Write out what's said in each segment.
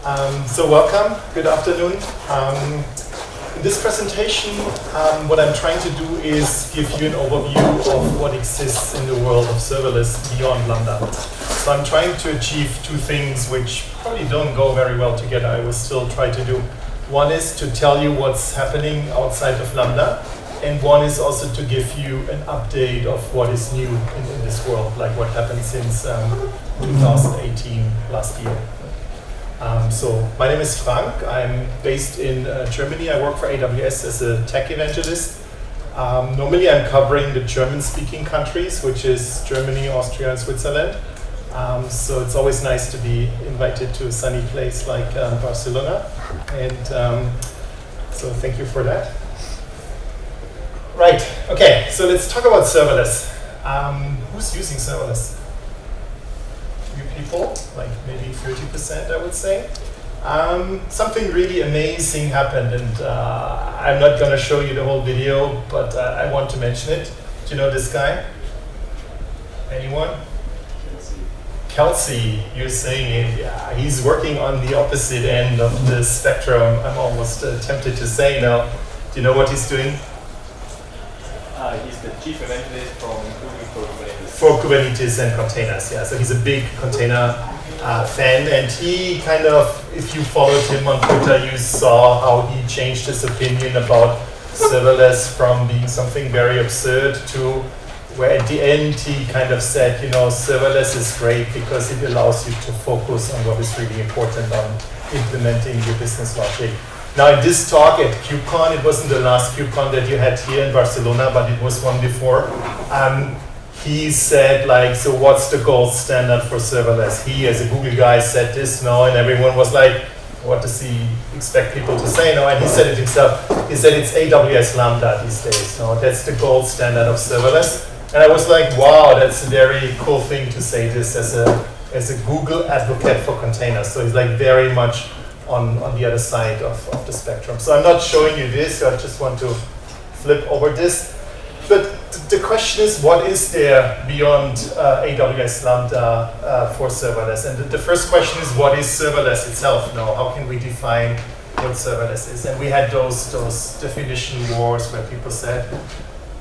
So welcome, good afternoon. In this presentation, what I'm trying to do is give you an overview of what exists in the world of serverless beyond Lambda. So I'm trying to achieve two things which probably don't go very well together. I will still try to do. One is to tell you what's happening outside of Lambda, and one is also to give you an update of what is new in this world, like what happened since 2018, last year. So my name is Frank. I'm based in Germany. I work for AWS as a tech evangelist. Normally I'm covering the German-speaking countries, which is Germany, Austria, and Switzerland. So it's always nice to be invited to a sunny place like Barcelona. And so thank you for that. Right, okay, so let's talk about serverless. Who's using serverless? Few people, like maybe 30%, I would say. Something really amazing happened, and I'm not going to show you the whole video, but I want to mention it. Do you know this guy? Anyone? Kelsey, you're saying it. Yeah, he's working on the opposite end of the spectrum. I'm almost tempted to say now. Do you know what he's doing? He's the chief evangelist from Google for Kubernetes. For Kubernetes and containers, yeah. So he's a big container fan, and he kind of, if you followed him on Twitter, you saw how he changed his opinion about serverless from being something very absurd to where at the end he kind of said, you know, serverless is great because it allows you to focus on what is really important on implementing your business logic. Now in this talk at KubeCon, it wasn't the last KubeCon that you had here in Barcelona, but it was one before. He said, like, so what's the gold standard for serverless? He, as a Google guy, said this now, and everyone was like, what does he expect people to say now? And he said it himself. He said it's AWS Lambda these days. No, that's the gold standard of serverless. And I was like, wow, that's a very cool thing to say this as a Google advocate for containers. So he's like very much on the other side of the spectrum. So I'm not showing you this, so I just want to flip over this. But the question is, what is there beyond AWS Lambda for serverless? And the first question is, what is serverless itself? Now, how can we define what serverless is? And we had those definition wars where people said,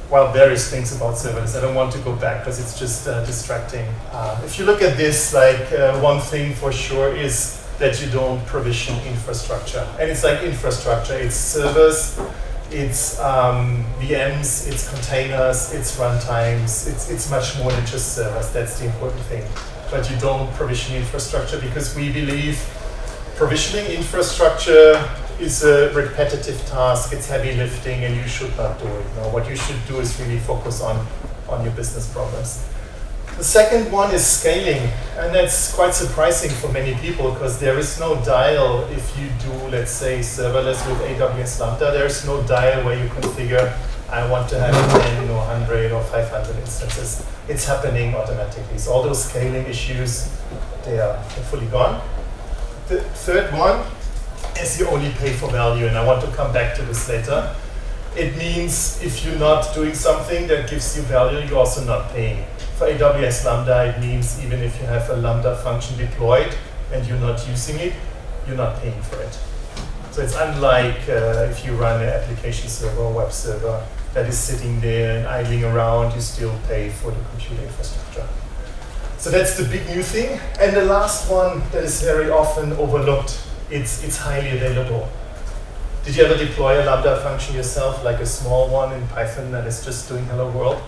well, various things about serverless. I don't want to go back because it's just distracting. If you look at this, like one thing for sure is that you don't provision infrastructure. And it's like infrastructure, it's servers, it's VMs, it's containers, it's runtimes, it's much more than just servers, that's the important thing. But you don't provision infrastructure because we believe provisioning infrastructure is a repetitive task, it's heavy lifting, and you should not do it. No, what you should do is really focus on your business problems. The second one is scaling, and that's quite surprising for many people because there is no dial if you do, let's say, serverless with AWS Lambda. There's no dial where you configure, I want to have 10 or 100 or 500 instances. It's happening automatically. So all those scaling issues, they're fully gone. The third one is you only pay for value, and I want to come back to this later. It means if you're not doing something that gives you value, you're also not paying. For AWS Lambda, it means even if you have a Lambda function deployed and you're not using it, you're not paying for it. So it's unlike if you run an application server or web server that is sitting there and idling around, you still pay for the compute infrastructure. So that's the big new thing. And the last one that is very often overlooked, it's highly available. Did you ever deploy a Lambda function yourself, like a small one in Python that is just doing hello world?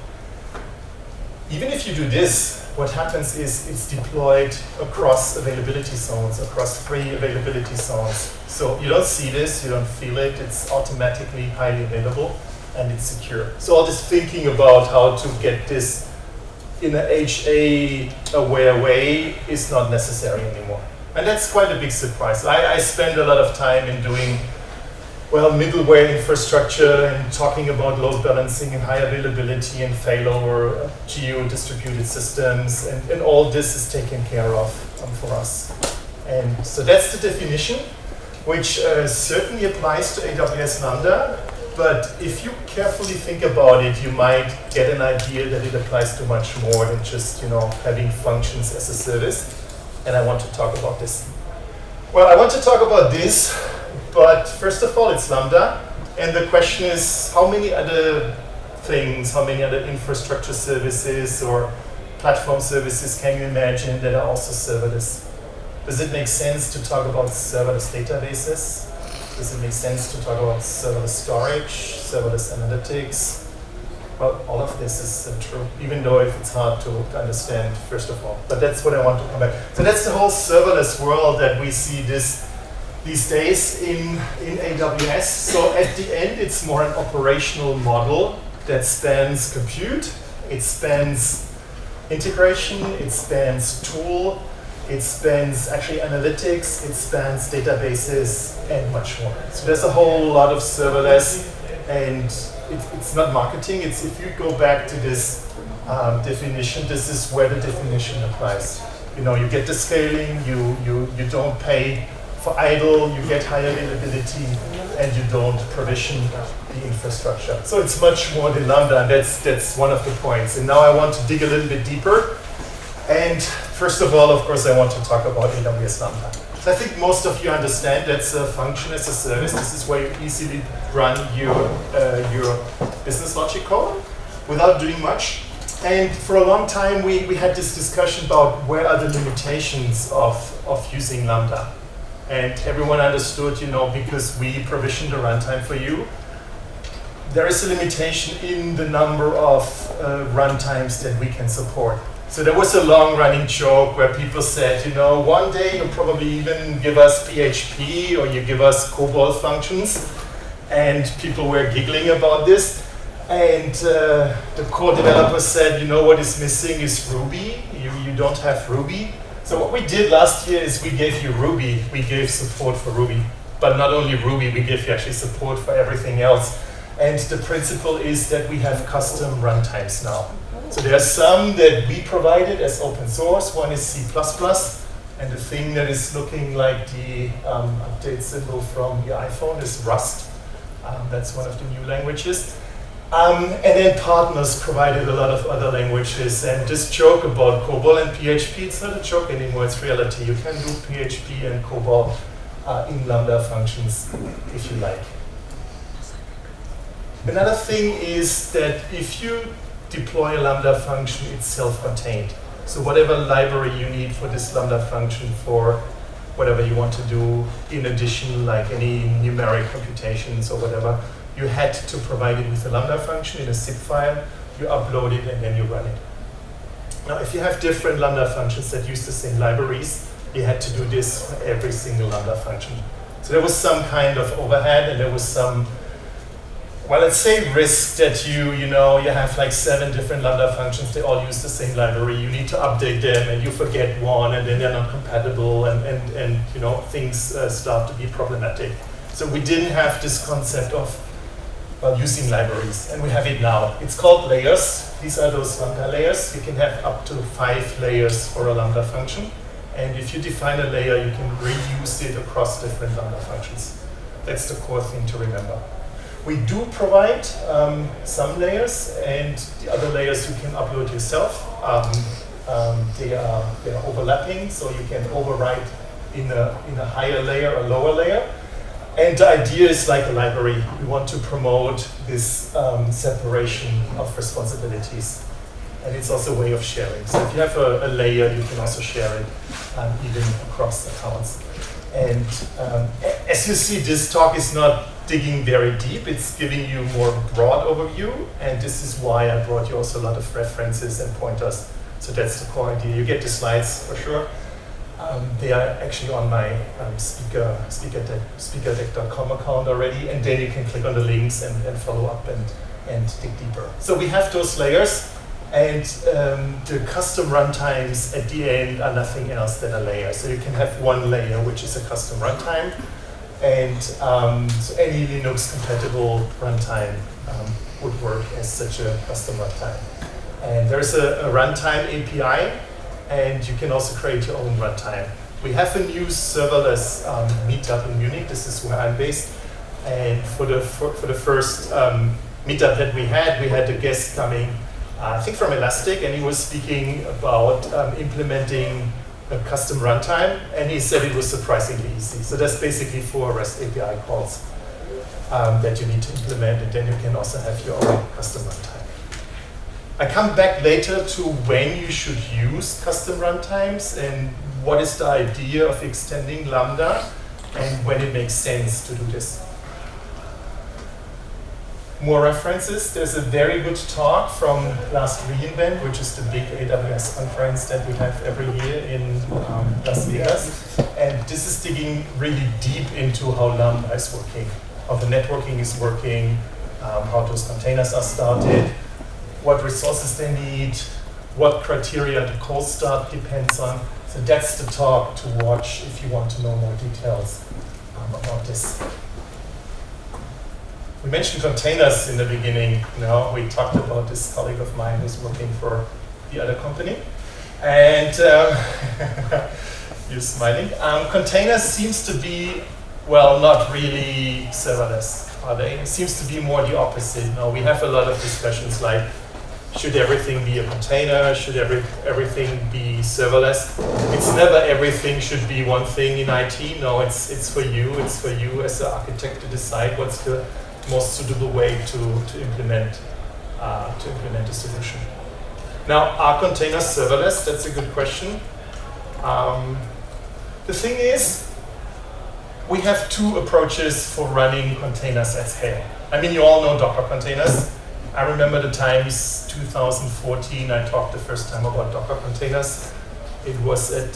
Even if you do this, what happens is it's deployed across availability zones, across 3 availability zones. So you don't see this, you don't feel it, it's automatically highly available and it's secure. So all this thinking about how to get this in an HA-aware way is not necessary anymore. And that's quite a big surprise. I spend a lot of time in doing middleware infrastructure and talking about load balancing and high availability and failover, geo-distributed systems, and all this is taken care of for us. And so that's the definition, which certainly applies to AWS Lambda, but if you carefully think about it, you might get an idea that it applies to much more than just having functions as a service. And I want to talk about this. Well, I want to talk about this, but first of all, it's Lambda. And the question is, how many other things, how many other infrastructure services or platform services can you imagine that are also serverless? Does it make sense to talk about serverless databases? Does it make sense to talk about serverless storage, serverless analytics? Well, all of this is true, even though if it's hard to understand, first of all. But that's what I want to come back. So that's the whole serverless world that we see these days in AWS. So at the end, it's more an operational model that spans compute, it spans integration, it spans tool, it spans actually analytics, it spans databases, and much more. So there's a whole lot of serverless, and it's not marketing. It's if you go back to this definition, this is where the definition applies. You know, you get the scaling, you don't pay for idle, you get high availability, and you don't provision the infrastructure. So it's much more than Lambda, and that's one of the points. And now I want to dig a little bit deeper. And first of all, of course, I want to talk about AWS Lambda. So I think most of you understand that's a function as a service. This is where you easily run your business logic code without doing much. And for a long time, we had this discussion about where are the limitations of using Lambda. And everyone understood, you know, because we provision the runtime for you, there is a limitation in the number of runtimes that we can support. So there was a long-running joke where people said, you know, one day you'll probably even give us PHP or you give us COBOL functions. And people were giggling about this. And the core developer said, you know, what is missing is Ruby. You don't have Ruby. So what we did last year is we gave you Ruby. We gave support for Ruby. But not only Ruby, we give you actually support for everything else. And the principle is that we have custom runtimes now. So there are some that we provided as open source. One is C++, and the thing that is looking like the update symbol from your iPhone is Rust. That's one of the new languages. And then partners provided a lot of other languages. And this joke about COBOL and PHP, it's not a joke anymore, it's reality. You can do PHP and COBOL in Lambda functions if you like. Another thing is that if you deploy a Lambda function, it's self-contained. So whatever library you need for this Lambda function for whatever you want to do, in addition, like any numeric computations or whatever, you had to provide it with a Lambda function in a zip file, you upload it, and then you run it. Now, if you have different Lambda functions that use the same libraries, you had to do this for every single Lambda function. So there was some kind of overhead, and there was some, well, let's say risk that you have like 7 different Lambda functions, they all use the same library, you need to update them, and you forget one, and then they're not compatible, and you know, things start to be problematic. So we didn't have this concept of using libraries, and we have it now. It's called layers. These are those Lambda layers. You can have up to 5 layers for a Lambda function, and if you define a layer, you can reuse it across different Lambda functions. That's the core thing to remember. We do provide some layers, and the other layers you can upload yourself. They are overlapping, so you can overwrite in a higher layer or lower layer. And the idea is like a library. We want to promote this separation of responsibilities. And it's also a way of sharing. So if you have a layer, you can also share it even across accounts. And as you see, this talk is not digging very deep. It's giving you more broad overview. And this is why I brought you also a lot of references and pointers. So that's the core idea. You get the slides for sure. They are actually on my speakerdeck.com account already, and then you can click on the links and follow up and dig deeper. So we have those layers, and the custom runtimes at the end are nothing else than a layer. So you can have one layer, which is a custom runtime, and so any Linux compatible runtime would work as such a custom runtime. And there's a runtime API, and you can also create your own runtime. We have a new serverless meetup in Munich. This is where I'm based. And for the first meetup that we had a guest coming, I think from Elastic, and he was speaking about implementing a custom runtime, and he said it was surprisingly easy. So that's basically 4 REST API calls that you need to implement, and then you can also have your own custom runtime. I come back later to when you should use custom runtimes and what is the idea of extending Lambda and when it makes sense to do this. More references. There's a very good talk from last Reinvent, which is the big AWS conference that we have every year in Las Vegas. And this is digging really deep into how Lambda is working, how the networking is working, how those containers are started, what resources they need, what criteria the cold start depends on. So that's the talk to watch if you want to know more details about this. We mentioned containers in the beginning. We talked about this colleague of mine who's working for the other company. And you're smiling. Containers seems to be, well, not really serverless, are they? It seems to be more the opposite. Now, we have a lot of discussions like, should everything be a container? Should everything be serverless? It's never everything should be one thing in IT. No, it's for you. It's for you as an architect to decide what's the most suitable way to implement a solution. Now, are containers serverless? That's a good question. The thing is, we have 2 approaches for running containers at scale. I mean, you all know Docker containers. I remember the times 2014, I talked the first time about Docker containers. It was at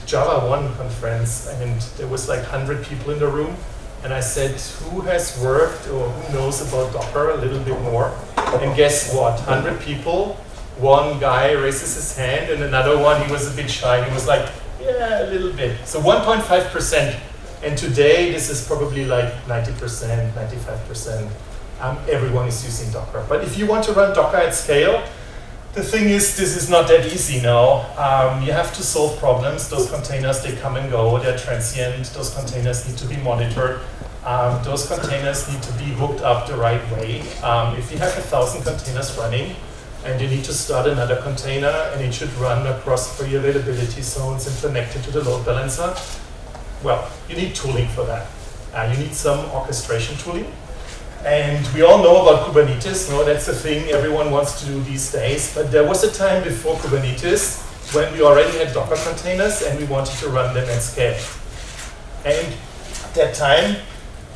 Java 1 conference, and there was like 100 people in the room. And I said, who has worked or who knows about Docker a little bit more? And guess what? 100 people, one guy raises his hand, and another one, he was a bit shy. He was like, yeah, a little bit. So 1.5%. And today, this is probably like 90%, 95%. Everyone is using Docker. But if you want to run Docker at scale, the thing is, this is not that easy now. You have to solve problems. Those containers, they come and go. They're transient. Those containers need to be monitored. Those containers need to be hooked up the right way. If you have 1,000 containers running, and you need to start another container, and it should run across 3 availability zones and connect it to the load balancer, well, you need tooling for that. You need some orchestration tooling. And we all know about Kubernetes. No, that's the thing everyone wants to do these days. But there was a time before Kubernetes when we already had Docker containers and we wanted to run them at scale. And at that time,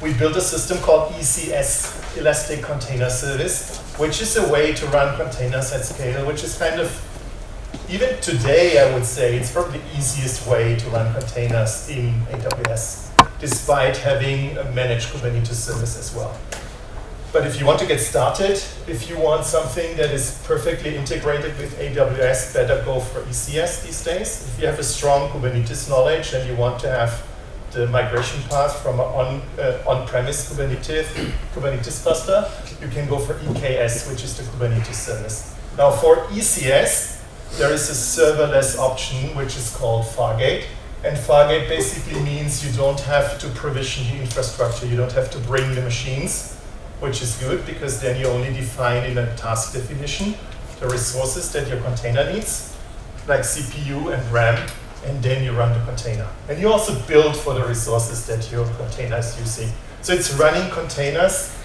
we built a system called ECS, Elastic Container Service, which is a way to run containers at scale, which is kind of, even today, I would say, it's probably the easiest way to run containers in AWS, despite having a managed Kubernetes service as well. But if you want to get started, if you want something that is perfectly integrated with AWS, better go for ECS these days. If you have a strong Kubernetes knowledge and you want to have the migration path from an on-premise Kubernetes cluster, you can go for EKS, which is the Kubernetes service. Now for ECS, there is a serverless option, which is called Fargate. And Fargate basically means you don't have to provision the infrastructure. You don't have to bring the machines, which is good because then you only define in a task definition the resources that your container needs, like CPU and RAM, and then you run the container. And you also build for the resources that your container is using. So it's running containers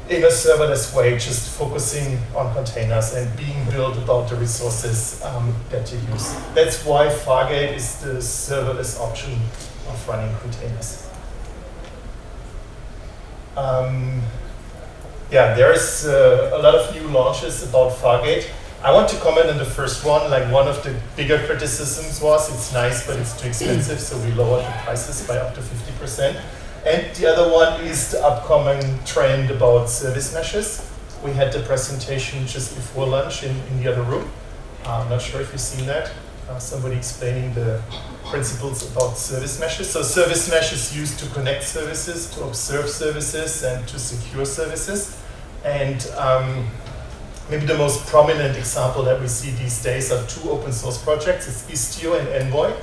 in a serverless way, just focusing on containers and being built about the resources that you use. That's why Fargate is the serverless option of running containers. Yeah, there's a lot of new launches about Fargate. I want to comment on the first one. Like, one of the bigger criticisms was it's nice, but it's too expensive, so we lowered the prices by up to 50%. And the other one is the upcoming trend about service meshes. We had the presentation just before lunch in the other room. I'm not sure if you've seen that. Somebody explaining the principles about service meshes. So service mesh is used to connect services, to observe services, and to secure services. And maybe the most prominent example that we see these days are 2 open source projects. It's Istio and Envoy.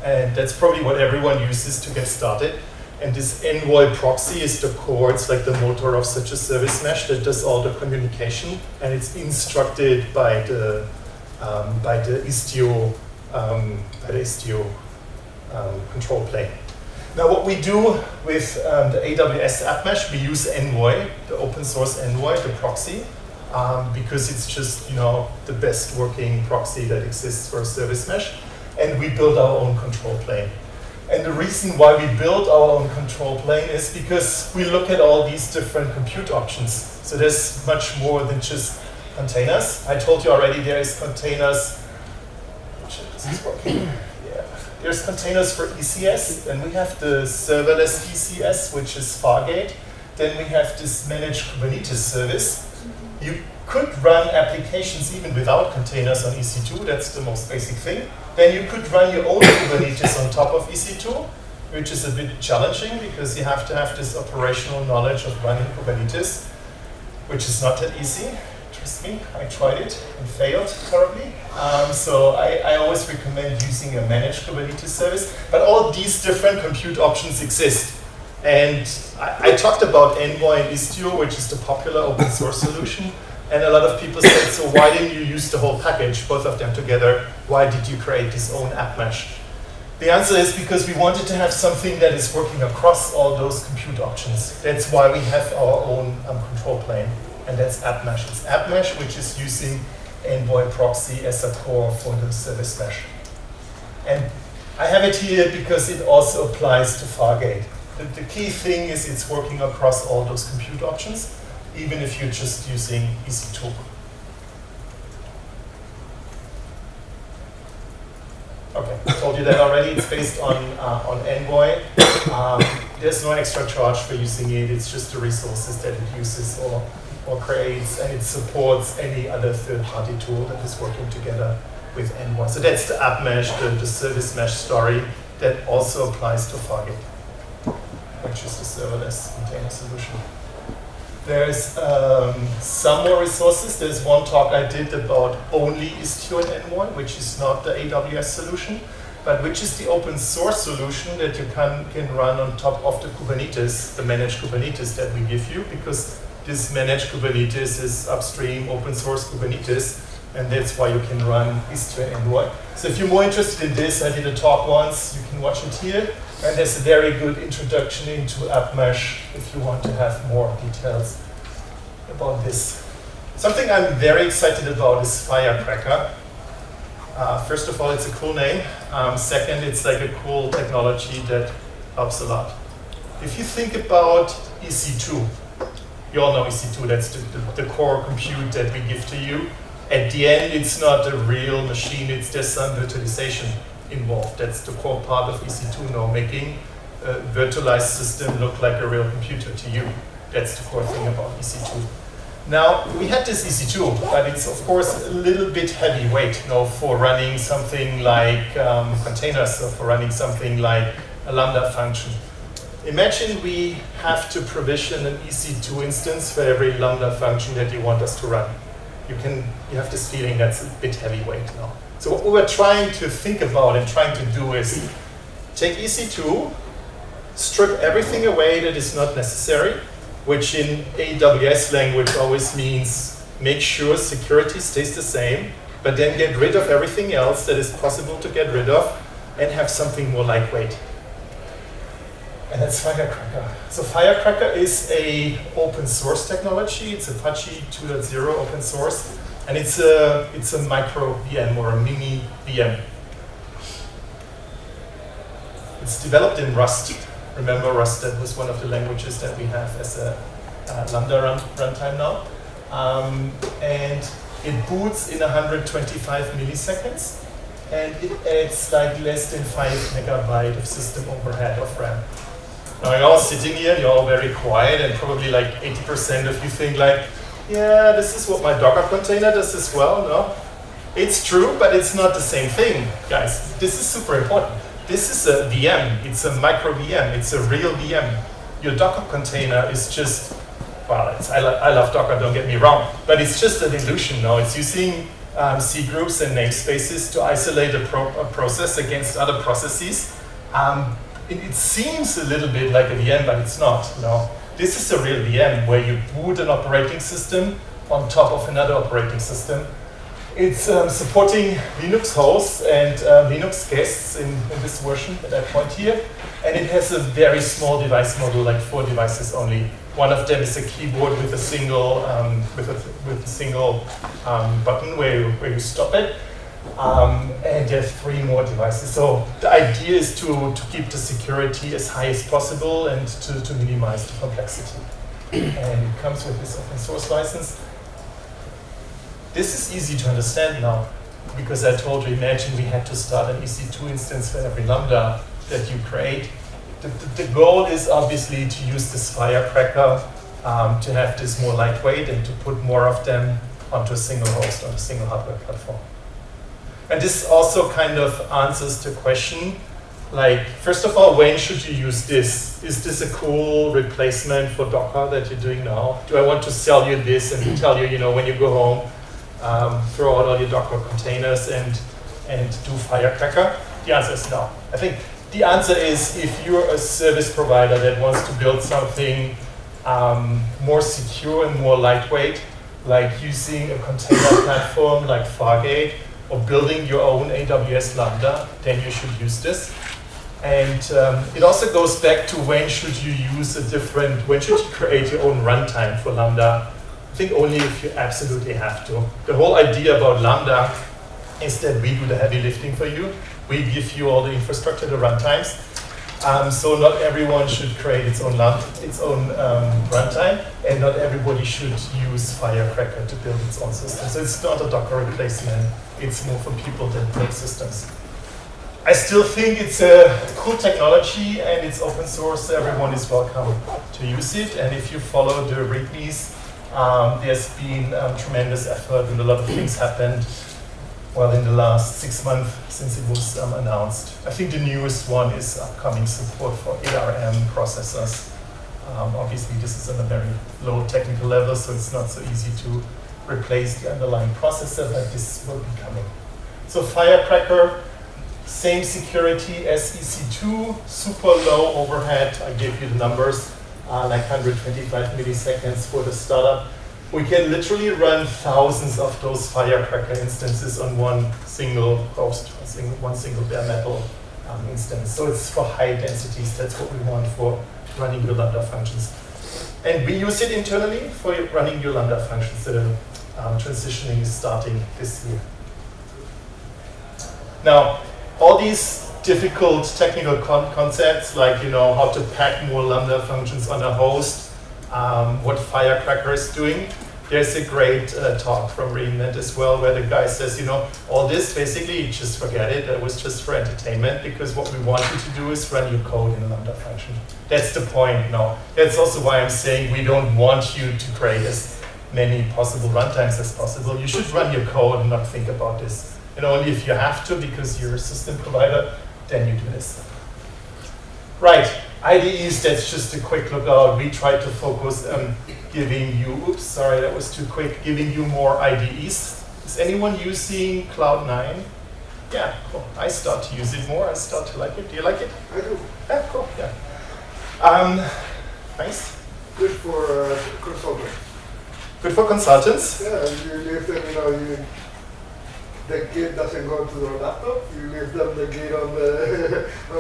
And that's probably what everyone uses to get started. And this Envoy proxy is the core, it's like the motor of such a service mesh that does all the communication. And it's instructed by the Istio that Istio control plane. Now what we do with the AWS App Mesh, we use Envoy, the open source Envoy, the proxy, because it's just the best working proxy that exists for a service mesh, and we build our own control plane. And the reason why we build our own control plane is because we look at all these different compute options. So there's much more than just containers. I told you already there is containers. This is working. There's containers for ECS, and we have the serverless ECS, which is Fargate. Then we have this managed Kubernetes service. You could run applications even without containers on EC2, that's the most basic thing. Then you could run your own Kubernetes on top of EC2, which is a bit challenging because you have to have this operational knowledge of running Kubernetes, which is not that easy. Trust me, I tried it and failed terribly. So I always recommend using a managed Kubernetes service. But all these different compute options exist. And I talked about Envoy and Istio, which is the popular open source solution. And a lot of people said, so why didn't you use the whole package, both of them together? Why did you create this own app mesh? The answer is because we wanted to have something that is working across all those compute options. That's why we have our own control plane. And that's App Mesh. It's App Mesh, which is using Envoy proxy as a core for the service mesh. And I have it here because it also applies to Fargate. The key thing is it's working across all those compute options, even if you're just using EC2. Okay, I told you that already. It's based on Envoy. There's no extra charge for using it. It's just the resources that it uses or creates, and it supports any other third-party tool that is working together with Envoy. So that's the app mesh, the service mesh story that also applies to Fargate, which is the serverless container solution. There's some more resources. There's one talk I did about only Istio and Envoy, which is not the AWS solution, but which is the open source solution that you can run on top of the Kubernetes, the managed Kubernetes that we give you, because this managed Kubernetes is upstream open source Kubernetes, and that's why you can run Istio and Envoy. So if you're more interested in this, I did a talk once, you can watch it here. And there's a very good introduction into App Mesh if you want to have more details about this. Something I'm very excited about is Firecracker. First of all, it's a cool name. Second, it's like a cool technology that helps a lot. If you think about EC2, you all know EC2, that's the core compute that we give to you. At the end, it's not a real machine, there's some virtualization involved. That's the core part of EC2 now, making a virtualized system look like a real computer to you. That's the core thing about EC2. Now, we had this EC2, but it's of course a little bit heavyweight for running something like containers, or for running something like a Lambda function. Imagine we have to provision an EC2 instance for every Lambda function that you want us to run. You have this feeling that's a bit heavyweight now. So what we were trying to think about and trying to do is take EC2, strip everything away that is not necessary, which in AWS language always means make sure security stays the same, but then get rid of everything else that is possible to get rid of and have something more lightweight. And that's Firecracker. So Firecracker is a open source technology. It's Apache 2.0 open source. And it's a micro VM or a mini VM. It's developed in Rust. Remember Rust, that was one of the languages that we have as a Lambda runtime now. And it boots in 125 milliseconds. And it adds like less than 5 megabyte of system overhead of RAM. Now you're all sitting here, you're all very quiet, and probably like 80% of you think like, yeah, this is what my Docker container does as well. No, it's true, but it's not the same thing, guys. This is super important. This is a VM. It's a micro VM. It's a real VM. Your Docker container is just, well, I love Docker, don't get me wrong, but it's just an illusion now. It's using C groups and namespaces to isolate a process against other processes. It seems a little bit like a VM, but it's not. No. This is a real VM where you boot an operating system on top of another operating system. It's supporting Linux hosts and Linux guests in this version that I point here. And it has a very small device model, like 4 devices only. One of them is a keyboard with a single button where you stop it. And you have 3 more devices. So the idea is to keep the security as high as possible and to minimize the complexity. And it comes with this open source license. This is easy to understand now, because I told you, imagine we had to start an EC2 instance for every Lambda that you create. The goal is obviously to use this Firecracker to have this more lightweight and to put more of them onto a single host, on a single hardware platform. And this also kind of answers the question, like, first of all, when should you use this? Is this a cool replacement for Docker that you're doing now? Do I want to sell you this and tell you, when you go home, throw out all your Docker containers and do Firecracker? The answer is no. I think the answer is, if you're a service provider that wants to build something more secure and more lightweight, like using a container platform like Fargate, or building your own AWS Lambda, then you should use this. And it also goes back to when should you create your own runtime for Lambda? I think only if you absolutely have to. The whole idea about Lambda is that we do the heavy lifting for you. We give you all the infrastructure, the runtimes. So not everyone should create its own runtime, and not everybody should use Firecracker to build its own system. So it's not a Docker replacement. It's more for people that build systems. I still think it's a cool technology, and it's open source, so everyone is welcome to use it. And if you follow the READMEs, there's been tremendous effort, and a lot of things happened in the last 6 months since it was announced. I think the newest one is upcoming support for ARM processors. Obviously, this is on a very low technical level, so it's not so easy to replace the underlying processor, but this will be coming. So Firecracker, same security as EC2, super low overhead. I gave you the numbers, like 125 milliseconds for the startup. We can literally run thousands of those Firecracker instances on one single host, one single bare metal instance. So it's for high densities. That's what we want for running your Lambda functions. And we use it internally for running your Lambda functions. The transitioning is starting this year. Now, all these difficult technical concepts, like how to pack more Lambda functions on a host, what Firecracker is doing. There's a great talk from Reinvent as well, where the guy says, all this basically, just forget it. That was just for entertainment, because what we want you to do is run your code in a Lambda function. That's the point. No, that's also why I'm saying we don't want you to create as many possible runtimes as possible. You should run your code and not think about this. And only if you have to, because you're a system provider, then you do this. Right. IDEs, that's just a quick look out. We try to focus on giving you, oops, sorry, that was too quick, giving you more IDEs. Is anyone using CloudNine? Yeah, cool. I start to use it more. I start to like it. Do you like it? I do. Yeah, cool. Yeah. Nice. Good for consultants. Good for consultants? Yeah, you leave them, the gate doesn't go to the laptop, you leave them the gate on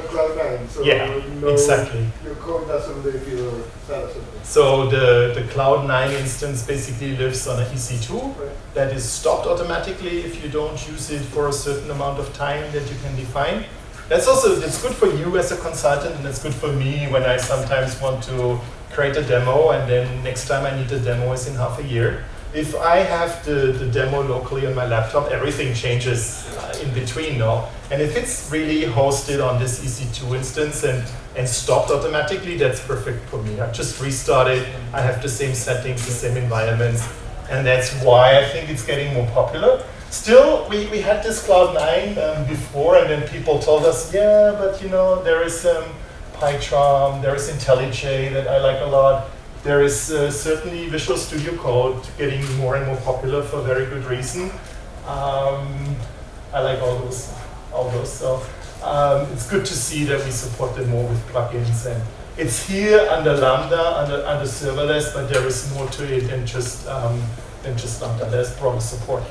CloudNine. So yeah, exactly. Your code doesn't leave your data center. So the CloudNine instance basically lives on an EC2 right. that is stopped automatically if you don't use it for a certain amount of time that you can define. That's good for you as a consultant, and it's good for me when I sometimes want to create a demo, and then next time I need a demo is in half a year. If I have the demo locally on my laptop, everything changes in between, no? And if it's really hosted on this EC2 instance and stopped automatically, that's perfect for me. I just restart it, I have the same settings, the same environments, and that's why I think it's getting more popular. Still, we had this CloudNine before, and then people told us, yeah, but there is PyCharm, there is IntelliJ that I like a lot. There is certainly Visual Studio Code getting more and more popular for a very good reason. I like all those. So it's good to see that we support them more with plugins. And it's here under Lambda, under serverless, but there is more to it than just Lambda. There's broader support.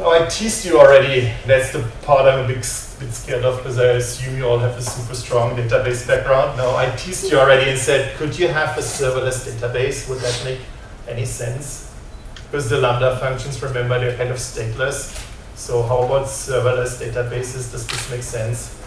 Now I teased you already. That's the part I'm a bit scared of because I assume you all have a super strong database background. No, I teased you already and said, could you have a serverless database? Would that make any sense? Because the Lambda functions, remember, they're kind of stateless. So how about serverless databases? Does this make sense?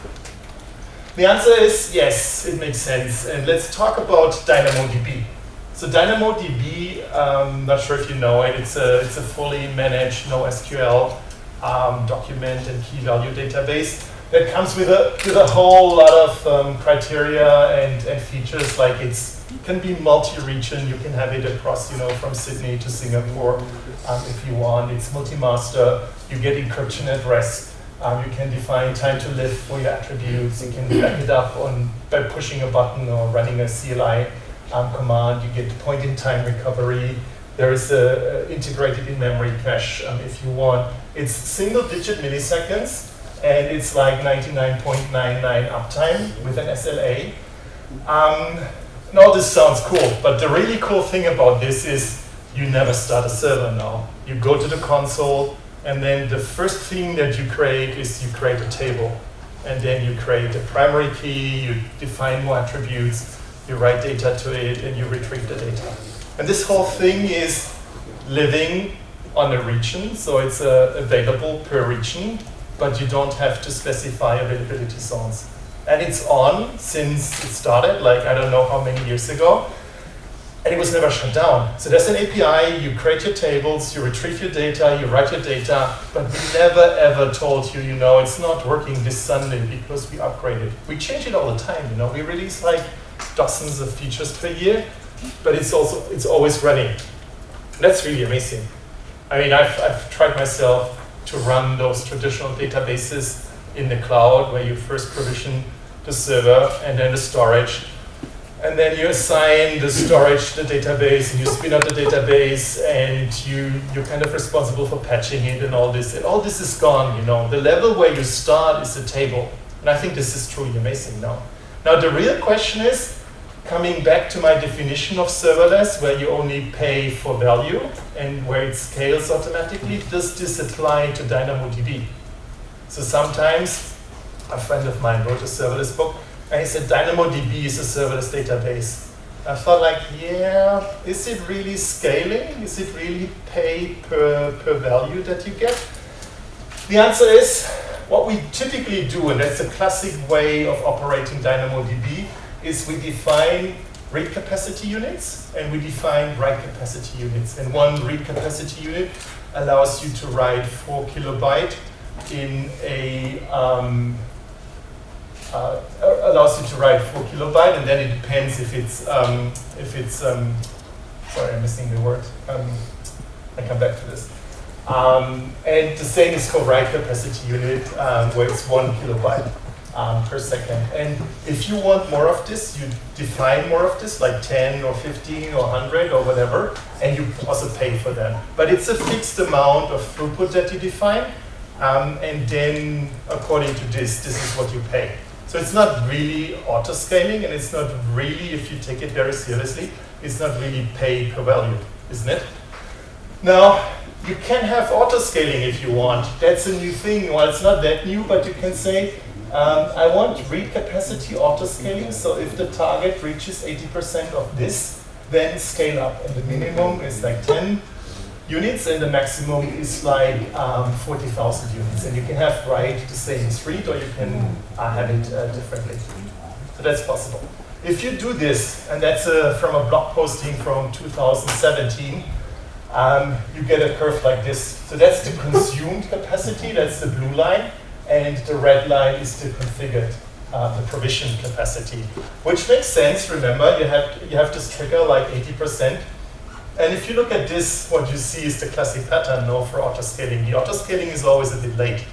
The answer is yes, it makes sense. And let's talk about DynamoDB. So DynamoDB, not sure if you know it, it's a fully managed NoSQL document and key value database that comes with a whole lot of criteria and features, like it can be multi-region, you can have it across, from Sydney to Singapore if you want. It's multi-master, you get encryption at rest. You can define time to live for your attributes. You can back it up by pushing a button or running a CLI command. You get point-in-time recovery. There is a integrated in-memory cache if you want. It's single-digit milliseconds, and it's like 99.99 uptime with an SLA. Now this sounds cool, but the really cool thing about this is you never start a server now. You go to the console, and then the first thing that you create is you create a table. And then you create a primary key, you define more attributes, you write data to it, and you retrieve the data. And this whole thing is living on a region, so it's available per region, but you don't have to specify availability zones. And it's on since it started, like I don't know how many years ago. And it was never shut down. So there's an API, you create your tables, you retrieve your data, you write your data, but we never ever told you, it's not working this Sunday because we upgraded. We change it all the time, We release like dozens of features per year, but it's always running. That's really amazing. I mean, I've tried myself to run those traditional databases in the cloud where you first provision the server and then the storage. And then you assign the storage to the database, and you spin up the database, and you're kind of responsible for patching it and all this. And all this is gone, The level where you start is a table. And I think this is truly amazing now. Now the real question is, coming back to my definition of serverless, where you only pay for value and where it scales automatically, does this apply to DynamoDB? So sometimes a friend of mine wrote a serverless book, and he said DynamoDB is a serverless database. I thought is it really scaling? Is it really pay per value that you get? The answer is, what we typically do, and that's a classic way of operating DynamoDB, is we define read capacity units and we define write capacity units. And one read capacity unit allows you to write 4 kilobyte in a allows you to write 4 kilobyte, and then it depends if it's sorry, I'm missing the word. I come back to this. And the same is for write capacity unit, where it's 1 kilobyte per second. And if you want more of this, you define more of this, like 10 or 15 or 100 or whatever, and you also pay for them. But it's a fixed amount of throughput that you define, and then according to this is what you pay. So it's not really auto-scaling, and it's not really, if you take it very seriously, it's not really pay per value, isn't it? Now, you can have auto-scaling if you want. That's a new thing. Well, it's not that new, but you can say, I want read capacity auto-scaling, so if the target reaches 80% of this, then scale up. And the minimum is like 10 units, and the maximum is like 40,000 units. And you can have write the same as read, or you can have it differently. So that's possible. If you do this, and that's from a blog posting from 2017, you get a curve like this. So that's the consumed capacity, that's the blue line, and the red line is the configured, the provisioned capacity. Which makes sense, remember, you have this trigger like 80%. And if you look at this, what you see is the classic pattern now for autoscaling. The autoscaling is always a bit late,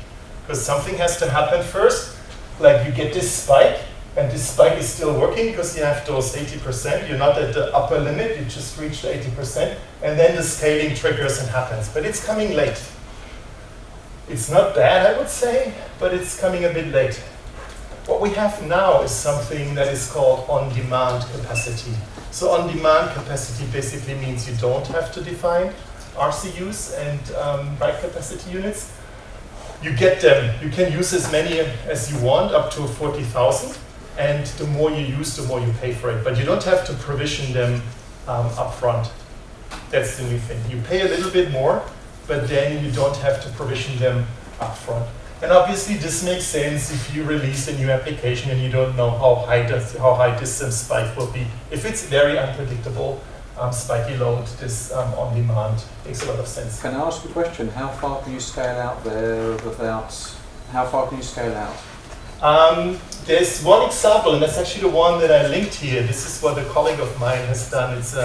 because something has to happen first. Like you get this spike, and this spike is still working because you have those 80%. You're not at the upper limit, you just reached 80%, and then the scaling triggers and happens. But it's coming late. It's not bad, I would say, but it's coming a bit late. What we have now is something that is called on-demand capacity. So on-demand capacity basically means you don't have to define RCUs and write capacity units. You get them. You can use as many as you want, up to 40,000. And the more you use, the more you pay for it. But you don't have to provision them up front. That's the new thing. You pay a little bit more, but then you don't have to provision them up front. And obviously, this makes sense if you release a new application and you don't know how high this spike will be. If it's very unpredictable, spiky load, this on-demand makes a lot of sense. Can I ask a question? How far can you scale out there without? How far can you scale out? There's one example, and that's actually the one that I linked here. This is what a colleague of mine has done. It's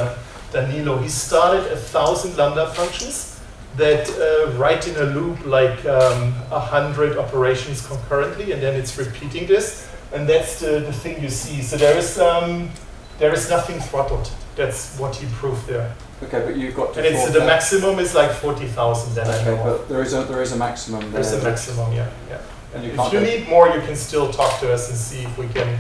Danilo. He started 1,000 Lambda functions that write in a loop like 100 operations concurrently, and then it's repeating this. And that's the thing you see. So there is nothing throttled. That's what he proved there. Okay, but you've got to. And it's the maximum is like 40,000. Then I know. But there is a maximum. There's a maximum, yeah. And if you need more, you can still talk to us and see if we can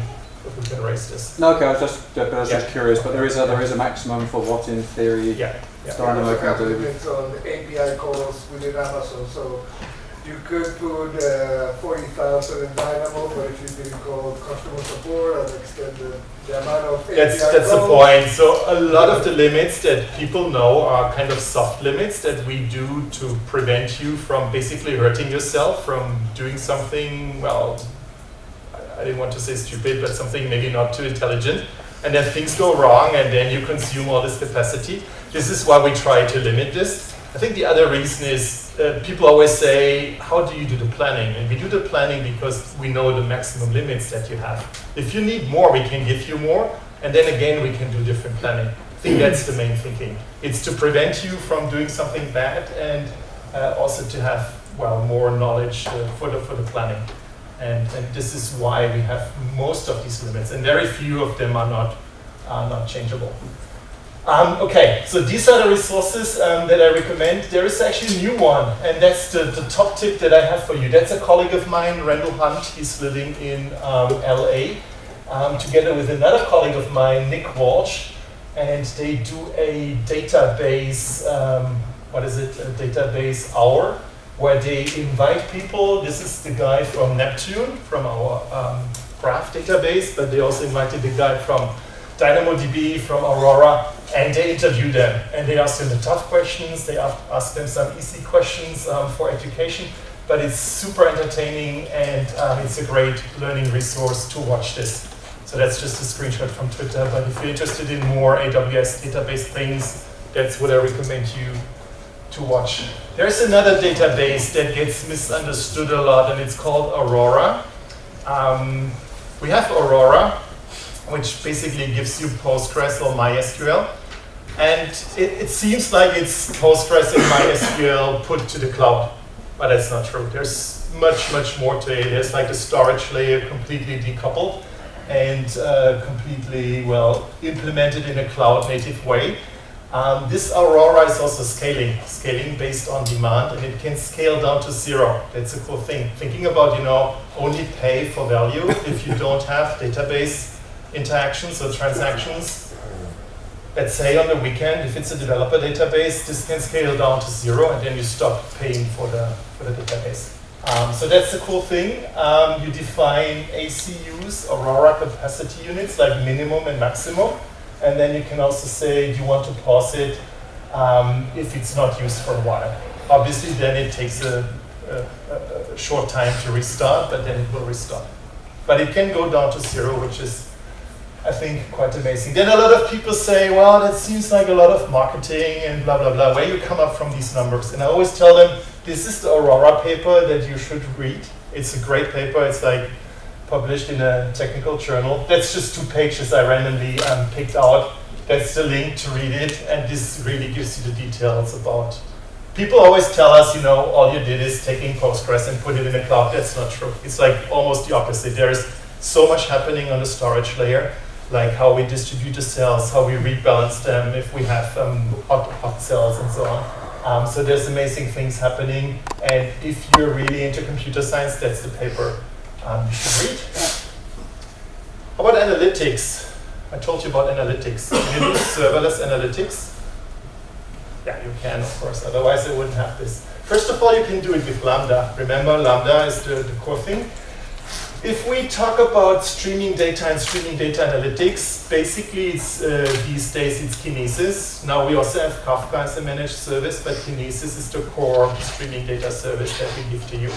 raise this. No, okay. I was just curious. But there is a maximum for what, in theory, Dynamo can do. Limits on API calls within Amazon, so you could put 40,000 in Dynamo, but if you didn't call customer support and extend the amount of API that's the point. So a lot of the limits that people know are kind of soft limits that we do to prevent you from basically hurting yourself, from doing something, well, I didn't want to say stupid, but something maybe not too intelligent. And then things go wrong and then you consume all this capacity. This is why we try to limit this. I think the other reason is people always say, how do you do the planning? And we do the planning because we know the maximum limits that you have. If you need more, we can give you more. And then again, we can do different planning. I think that's the main thinking. It's to prevent you from doing something bad and also to have, well, more knowledge for the planning. And this is why we have most of these limits. And very few of them are not changeable. Okay, so these are the resources that I recommend. There is actually a new one, and that's the top tip that I have for you. That's a colleague of mine, Randall Hunt. He's living in LA, together with another colleague of mine, Nick Walsh, and they do a database, a database hour, where they invite people. This is the guy from Neptune, from our graph database, but they also invited the guy from DynamoDB, from Aurora, and they interview them. And they ask them the tough questions, they ask them some easy questions for education, but it's super entertaining and it's a great learning resource to watch this. So that's just a screenshot from Twitter, but if you're interested in more AWS database things, that's what I recommend you to watch. There's another database that gets misunderstood a lot, and it's called Aurora. We have Aurora, which basically gives you Postgres or MySQL. And it seems like it's Postgres and MySQL put to the cloud, but that's not true. There's much more to it. There's like the storage layer completely decoupled and completely, well, implemented in a cloud-native way. This Aurora is also scaling based on demand, and it can scale down to 0. That's a cool thing. Thinking about, only pay for value if you don't have database interactions or transactions. Let's say on the weekend, if it's a developer database, this can scale down to 0, and then you stop paying for the database. So that's the cool thing. You define ACUs, Aurora capacity units, like minimum and maximum. And then you can also say, do you want to pause it if it's not used for a while? Obviously, then it takes a short time to restart, but then it will restart. But it can go down to 0, which is, I think, quite amazing. Then a lot of people say, well, that seems like a lot of marketing and blah, blah, blah. Where you come up from these numbers? And I always tell them, this is the Aurora paper that you should read. It's a great paper. It's like published in a technical journal. That's just 2 pages I randomly picked out. That's the link to read it, and this really gives you the details about. People always tell us, all you did is taking Postgres and put it in the cloud. That's not true. It's like almost the opposite. There is so much happening on the storage layer, like how we distribute the cells, how we rebalance them if we have hot cells and so on. So there's amazing things happening, and if you're really into computer science, that's the paper you should read. How about analytics? I told you about analytics. You use serverless analytics. Yeah, you can, of course. Otherwise, I wouldn't have this. First of all, you can do it with Lambda. Remember, Lambda is the core thing. If we talk about streaming data and streaming data analytics, basically it's, these days it's Kinesis. Now we also have Kafka as a managed service, but Kinesis is the core streaming data service that we give to you.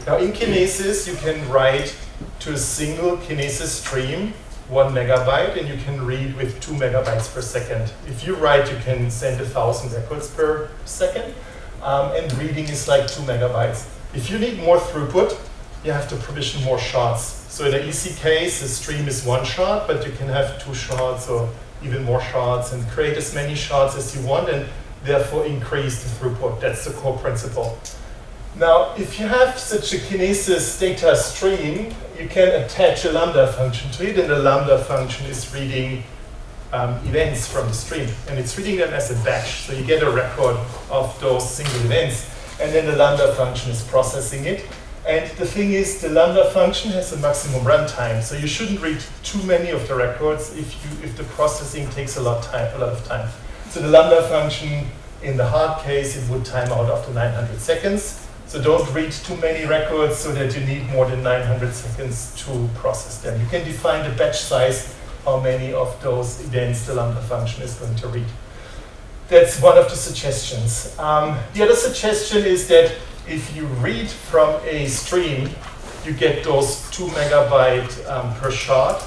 Now in Kinesis, you can write to a single Kinesis stream 1 megabyte, and you can read with 2 megabytes per second. If you write, you can send 1,000 records per second, and reading is like 2 megabytes. If you need more throughput, you have to provision more shards. So in an easy case, a stream is 1 shard, but you can have 2 shards or even more shards and create as many shards as you want and therefore increase the throughput. That's the core principle. Now, if you have such a Kinesis data stream, you can attach a Lambda function to it, and the Lambda function is reading events from the stream. And it's reading them as a batch. So you get a record of those single events, and then the Lambda function is processing it. And the thing is, the Lambda function has a maximum runtime, so you shouldn't read too many of the records if the processing takes a lot of time. So the Lambda function, in the hard case, it would time out after 900 seconds. So don't read too many records so that you need more than 900 seconds to process them. You can define the batch size, how many of those events the Lambda function is going to read. That's one of the suggestions. The other suggestion is that if you read from a stream, you get those 2 megabyte per shard,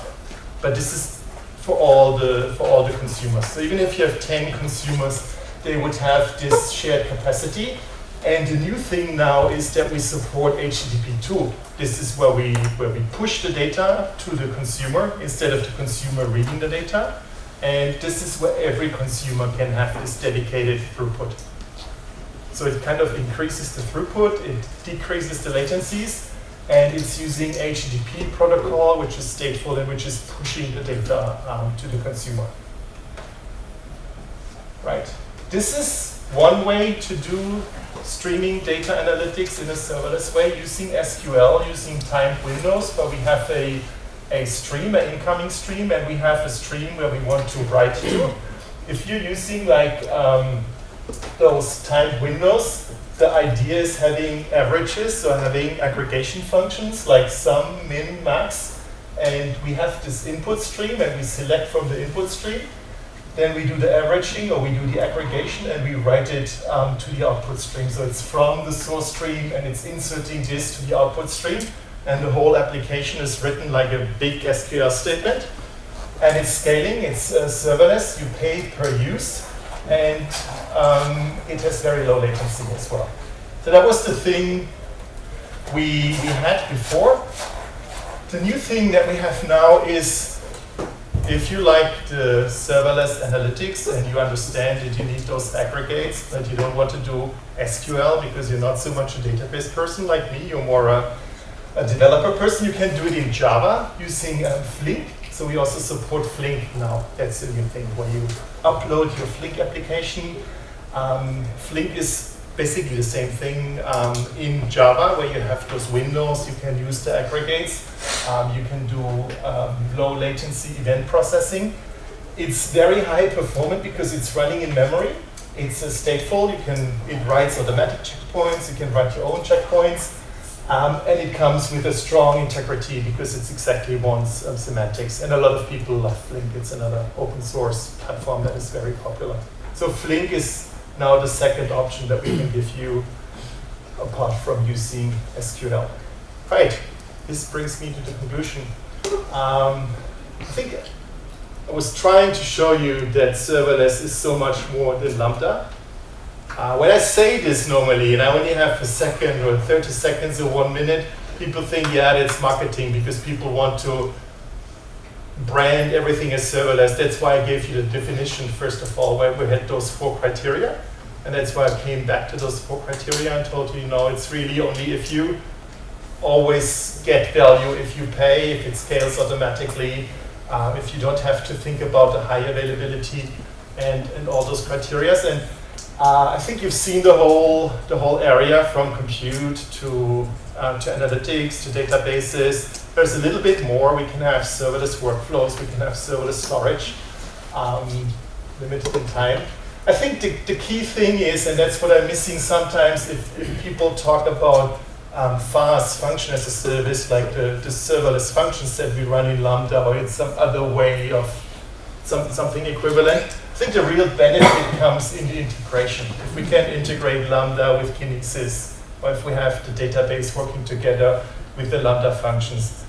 but this is for all the consumers. So even if you have 10 consumers, they would have this shared capacity. And the new thing now is that we support HTTP 2. This is where we push the data to the consumer instead of the consumer reading the data. And this is where every consumer can have this dedicated throughput. So it kind of increases the throughput, it decreases the latencies, and it's using HTTP protocol, which is stateful and which is pushing the data to the consumer. Right. This is one way to do streaming data analytics in a serverless way using SQL, using timed windows, where we have a stream, an incoming stream, and we have a stream where we want to write to. If you're using like those timed windows, the idea is having averages, so having aggregation functions like sum, min, max, and we have this input stream and we select from the input stream. Then we do the averaging or we do the aggregation and we write it to the output stream. So it's from the source stream and it's inserting this to the output stream, and the whole application is written like a big SQL statement. And it's scaling, it's serverless, you pay per use, and it has very low latency as well. So that was the thing we had before. The new thing that we have now is, if you like the serverless analytics and you understand that you need those aggregates, but you don't want to do SQL because you're not so much a database person like me, you're more a developer person, you can do it in Java using Flink. So we also support Flink now. That's a new thing where you upload your Flink application. Flink is basically the same thing in Java, where you have those windows, you can use the aggregates, you can do low latency event processing. It's very high performant because it's running in memory. It's stateful, it writes automatic checkpoints, you can write your own checkpoints, and it comes with a strong integrity because it's exactly one's semantics. And a lot of people love Flink. It's another open source platform that is very popular. So Flink is now the second option that we can give you apart from using SQL. Right, this brings me to the conclusion. I think I was trying to show you that serverless is so much more than Lambda. When I say this normally, and I only have a second or 30 seconds or 1 minute, people think, yeah, that's marketing because people want to brand everything as serverless. That's why I gave you the definition, first of all, where we had those 4 criteria. And that's why I came back to those 4 criteria and told you, it's really only if you always get value, if you pay, if it scales automatically, if you don't have to think about the high availability and all those criteria. And I think you've seen the whole area from compute to analytics to databases. There's a little bit more. We can have serverless workflows. We can have serverless storage, limited in time. I think the key thing is, and that's what I'm missing sometimes, if people talk about fast function as a service, like the serverless functions that we run in Lambda or in some other way of something equivalent. I think the real benefit comes in the integration. If we can integrate Lambda with Kinesis, or if we have the database working together with the Lambda functions.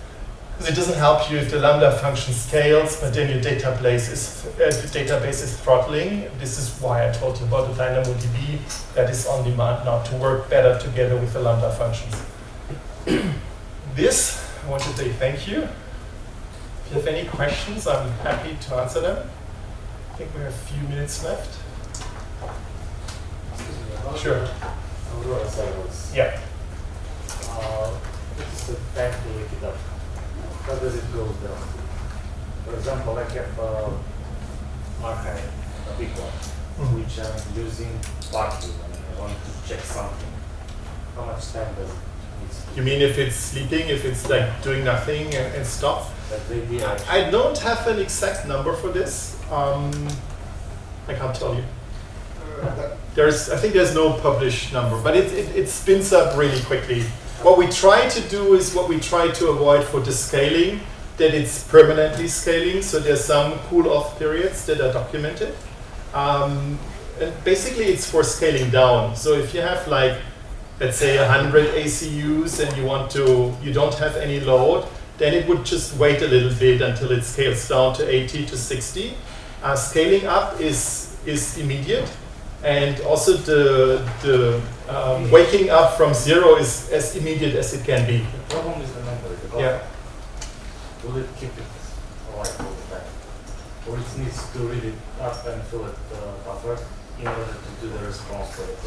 Because it doesn't help you if the Lambda function scales, but then your database is throttling. This is why I told you about the DynamoDB that is on demand now to work better together with the Lambda functions. This, I want to say thank you. If you have any questions, I'm happy to answer them. I think we have a few minutes left. Sure. Aurora servers. Yeah. It's the time to wake it up. How does it go down? For example, I have archive, a big one, which I'm using partly when I want to check something. How much time does it need? You mean if it's sleeping, if it's like doing nothing and stuff? That's the idea. I don't have an exact number for this. I can't tell you. I think there's no published number, but it spins up really quickly. What we try to do is what we try to avoid for the scaling, that it's permanently scaling, so there's some cool-off periods that are documented. And basically it's for scaling down. So if you have like, let's say 100 ACUs and you don't have any load, then it would just wait a little bit until it scales down to 80 to 60. Scaling up is immediate. And also the waking up from 0 is as immediate as it can be. The problem is the memory. Yeah. Will it keep it alive all the time? Or it needs to read it up and fill it buffer in order to do the response for it?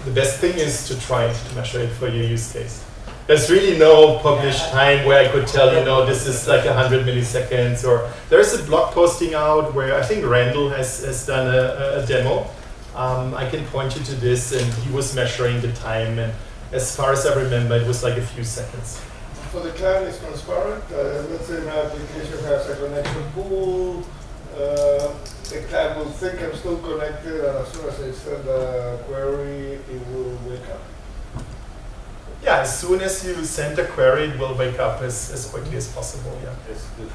The best thing is to try to measure it for your use case. There's really no published time where I could tell you, no, this is like 100 milliseconds. Or there's a blog posting out where I think Randall has done a demo. I can point you to this, and he was measuring the time, and as far as I remember, it was like a few seconds. For the client, it's transparent. Let's say my application has a connection pool. The client will think I'm still connected, and as soon as I send a query, it will wake up. Yeah, as soon as you send a query, it will wake up as quickly as possible. Yeah.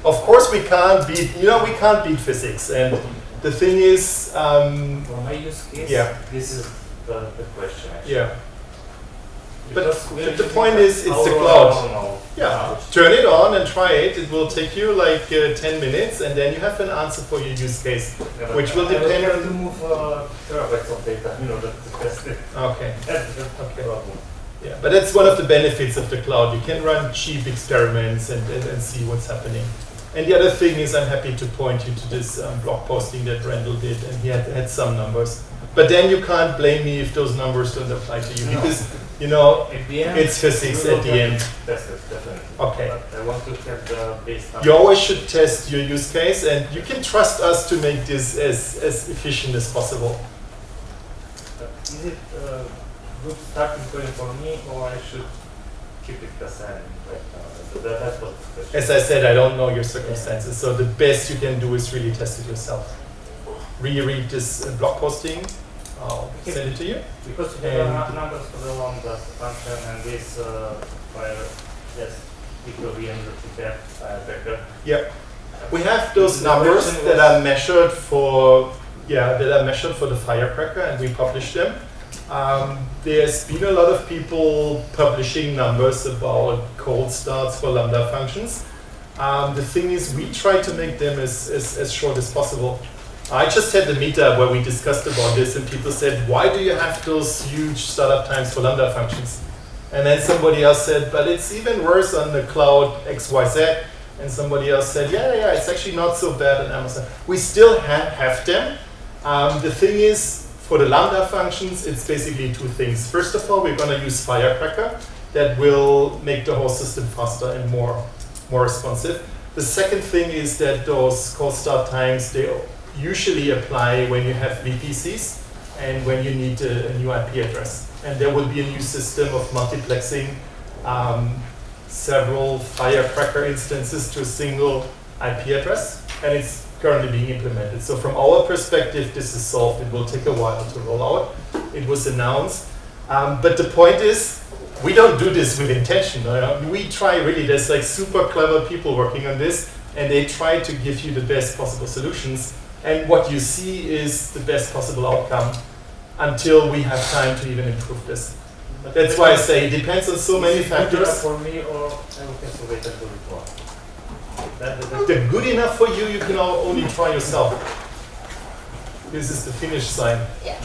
Of course, we can't beat physics, and the thing is, for my use case, this is the question actually. Yeah. But Because the point is, it's the cloud. Yeah, turn it on and try it. It will take you like 10 minutes, and then you have an answer for your use case, which will depend I on. to move terabytes of data, to test it. Okay. That's the problem. Yeah, but that's one of the benefits of the cloud. You can run cheap experiments and see what's happening. And the other thing is, I'm happy to point you to this blog posting that Randall did, and he had some numbers. But then you can't blame me if those numbers don't apply to you, because At the end, it's physics at the end. Test it, definitely. Okay. But I want to have the base number. You always should test your use case, and you can trust us to make this as efficient as possible. Is it a good starting point for me, or I should keep it aside right now? That's what the question. As I said, I don't know your circumstances, so the best you can do is really test it yourself. Reread this blog posting. I'll send it to you. Because you have numbers for the Lambda function and this miniVM Firecracker. Yeah, we have those numbers that are measured for the Firecracker, and we publish them. There's been a lot of people publishing numbers about cold starts for Lambda functions. The thing is, we try to make them as short as possible. I just had the meetup where we discussed about this, and people said, why do you have those huge startup times for Lambda functions? And then somebody else said, but it's even worse on the cloud XYZ. And somebody else said, yeah, it's actually not so bad on Amazon. We still have them. The thing is, for the Lambda functions, it's basically two things. First of all, we're going to use Firecracker that will make the whole system faster and more responsive. The second thing is that those cold start times, they usually apply when you have VPCs and when you need a new IP address. And there will be a new system of multiplexing several Firecracker instances to a single IP address. And it's currently being implemented. So from our perspective, this is solved. It will take a while to roll out. It was announced. But the point is, we don't do this with intention. We try really, there's like super clever people working on this, and they try to give you the best possible solutions. And what you see is the best possible outcome until we have time to even improve this. That's why I say it depends on so many factors. For me, or everything so they can do it well. The good enough for you, you can only try yourself. This is the finish sign. Yeah.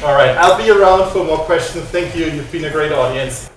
All right, I'll be around for more questions. Thank you. You've been a great audience.